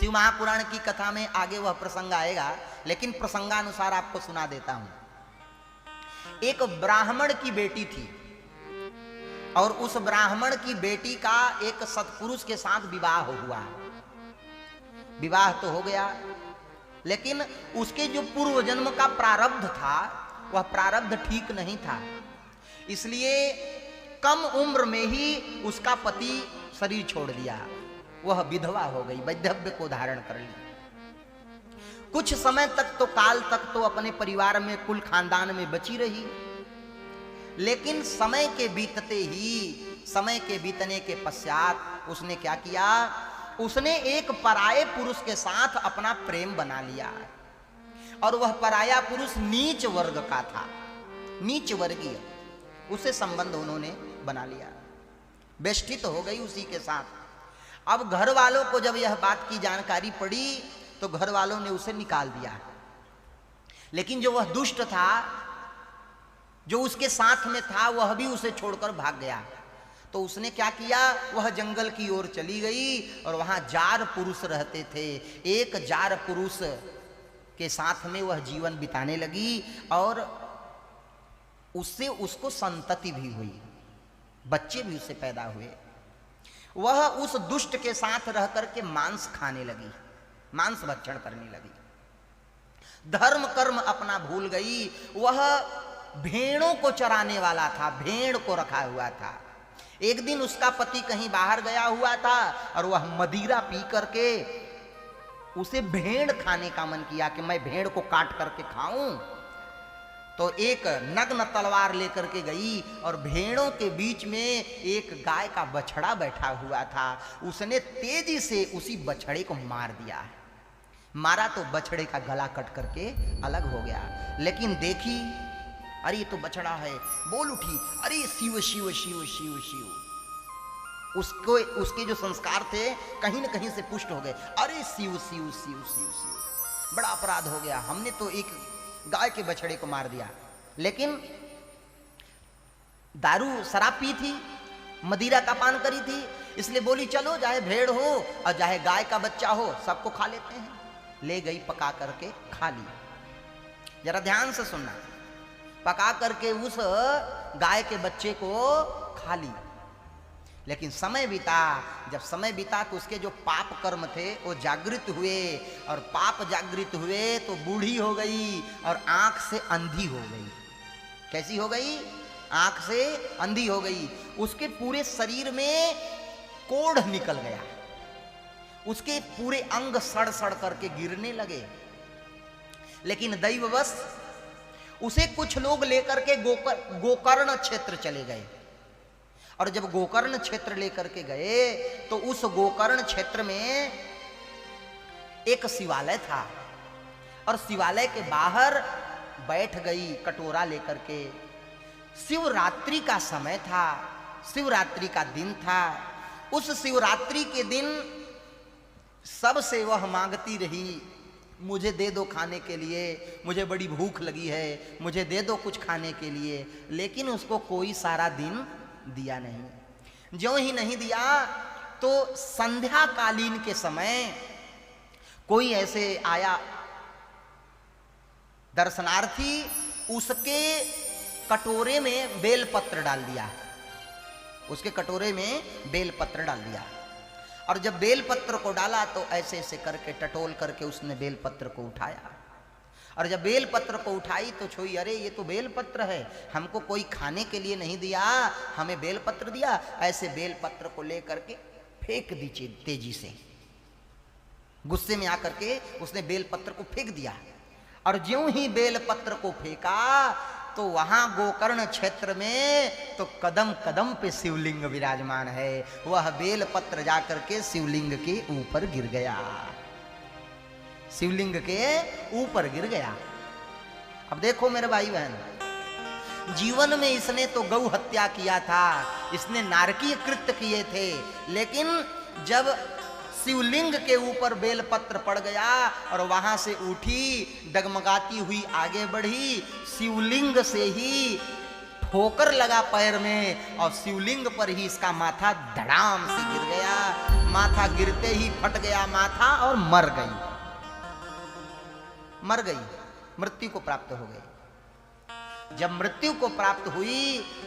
शिव महापुराण की कथा में आगे वह प्रसंग आएगा, लेकिन प्रसंगानुसार आपको सुना देता हूं। एक ब्राह्मण की बेटी थी और उस ब्राह्मण की बेटी का एक सत्पुरुष के साथ विवाह हुआ। विवाह तो हो गया, लेकिन उसके जो पूर्व जन्म का प्रारब्ध था वह प्रारब्ध ठीक नहीं था, इसलिए कम उम्र में ही उसका पति शरीर छोड़ दिया। वह विधवा हो गई, वैधव्य को धारण कर ली। कुछ समय तक तो काल तक तो अपने परिवार में कुल खानदान में बची रही, लेकिन समय के बीतने के पश्चात उसने क्या किया, उसने एक पराये पुरुष के साथ अपना प्रेम बना लिया। और वह पराया पुरुष नीच वर्ग का था, नीच वर्गीय, उसे संबंध उन्होंने बना लिया, बेष्टित हो गई उसी के साथ। अब घर वालों को जब यह बात की जानकारी पड़ी तो घर वालों ने उसे निकाल दिया। लेकिन जो वह दुष्ट था, जो उसके साथ में था, वह भी उसे छोड़कर भाग गया। तो उसने क्या किया, वह जंगल की ओर चली गई और वहां जार पुरुष रहते थे। एक जार पुरुष के साथ में वह जीवन बिताने लगी और उससे उसको संतति भी हुई, बच्चे भी उससे पैदा हुए। वह उस दुष्ट के साथ रह करके मांस खाने लगी, मांस भक्षण करने लगी, धर्म कर्म अपना भूल गई। वह भेड़ों को चराने वाला था, भेड़ को रखा हुआ था। एक दिन उसका पति कहीं बाहर गया हुआ था और वह मदिरा पी करके उसे भेड़ खाने का मन किया कि मैं भेड़ को काट करके खाऊं। तो एक नग्न तलवार लेकर के गई और भेड़ों के बीच में एक गाय का बछड़ा बैठा हुआ था। उसने तेजी से उसी बछड़े को मार दिया। मारा तो बछड़े का गला कट करके अलग हो गया। लेकिन देखी, अरे ये तो बछड़ा है, बोल उठी, अरे शिव शिव शिव शिव शिव। उसको उसके जो संस्कार थे कहीं न कहीं से पुष्ट हो गए। अरे शिव शिव शिव शिव शिव, बड़ा अपराध हो गया, हमने तो एक गाय के बछड़े को मार दिया। लेकिन दारू शराब पी थी, मदिरा का पान करी थी, इसलिए बोली चलो चाहे भेड़ हो और चाहे गाय का बच्चा हो सबको खा लेते हैं। ले गई, पका करके खा ली। जरा ध्यान से सुनना, पका करके उस गाय के बच्चे को खा ली। लेकिन समय बीता, जब समय बीता तो उसके जो पाप कर्म थे वो जागृत हुए, और पाप जागृत हुए तो बूढ़ी हो गई और आंख से अंधी हो गई। कैसी हो गई? आंख से अंधी हो गई। उसके पूरे शरीर में कोढ़ निकल गया, उसके पूरे अंग सड़ सड़ करके गिरने लगे। लेकिन दैववश उसे कुछ लोग लेकर के गोकर्ण क्षेत्र चले गए। और जब गोकर्ण क्षेत्र लेकर के गए तो उस गोकर्ण क्षेत्र में एक शिवालय था, और शिवालय के बाहर बैठ गई कटोरा लेकर के। शिवरात्रि का समय था, शिवरात्रि का दिन था। उस शिवरात्रि के दिन सबसे वह मांगती रही, मुझे दे दो खाने के लिए, मुझे बड़ी भूख लगी है, मुझे दे दो कुछ खाने के लिए। लेकिन उसको कोई सारा दिन दिया नहीं। ज्यों ही नहीं दिया तो संध्या कालीन के समय कोई ऐसे आया दर्शनार्थी, उसके कटोरे में बेलपत्र डाल दिया, उसके कटोरे में बेलपत्र डाल दिया। और जब बेलपत्र को डाला तो ऐसे ऐसे करके टटोल करके उसने बेलपत्र को उठाया। और जब बेलपत्र को उठाई तो छोई, अरे ये तो बेलपत्र है, हमको कोई खाने के लिए नहीं दिया, हमें बेलपत्र दिया। ऐसे बेलपत्र को लेकर के फेंक दी तेजी से, गुस्से में आकर के उसने बेलपत्र को फेंक दिया। और ज्यों ही बेलपत्र को फेंका तो वहां गोकर्ण क्षेत्र में तो कदम कदम पे शिवलिंग विराजमान है। वह बेलपत्र जाकर के शिवलिंग के ऊपर गिर गया, शिवलिंग के ऊपर गिर गया। अब देखो मेरे भाई बहन, जीवन में इसने तो गौ हत्या किया था, इसने नारकीय कृत्य किए थे, लेकिन जब शिवलिंग के ऊपर बेलपत्र पड़ गया और वहां से उठी, डगमगाती हुई आगे बढ़ी, शिवलिंग से ही ठोकर लगा पैर में और शिवलिंग पर ही इसका माथा धड़ाम से गिर गया। माथा गिरते ही फट गया माथा और मर गई, मृत्यु को प्राप्त हो गई। जब मृत्यु को प्राप्त हुई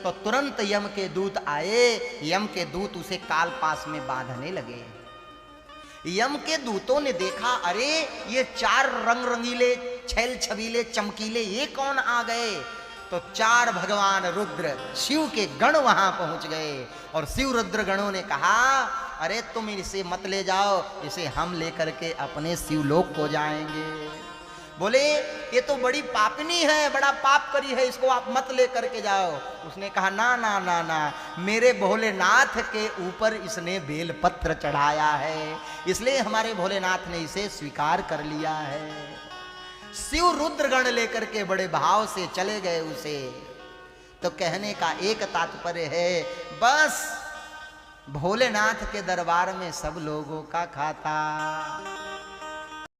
तो तुरंत यम के दूत आए। यम के दूत उसे काल पास में बांधने लगे। यम के दूतों ने देखा, अरे ये 4 रंग रंगीले छैल छबीले चमकीले ये कौन आ गए। तो 4 भगवान रुद्र शिव के गण वहां पहुंच गए और शिव रुद्र गणों ने कहा, अरे तुम इसे मत ले जाओ, इसे हम लेकर के अपने शिवलोक को जाएंगे। बोले ये तो बड़ी पापनी है, बड़ा पाप करी है, इसको आप मत ले करके जाओ। उसने कहा ना ना ना ना, मेरे भोलेनाथ के ऊपर इसने बेलपत्र चढ़ाया है, इसलिए हमारे भोलेनाथ ने इसे स्वीकार कर लिया है। शिव रुद्रगण लेकर के बड़े भाव से चले गए उसे। तो कहने का एक तात्पर्य है, बस भोलेनाथ के दरबार में सब लोगों का खाता।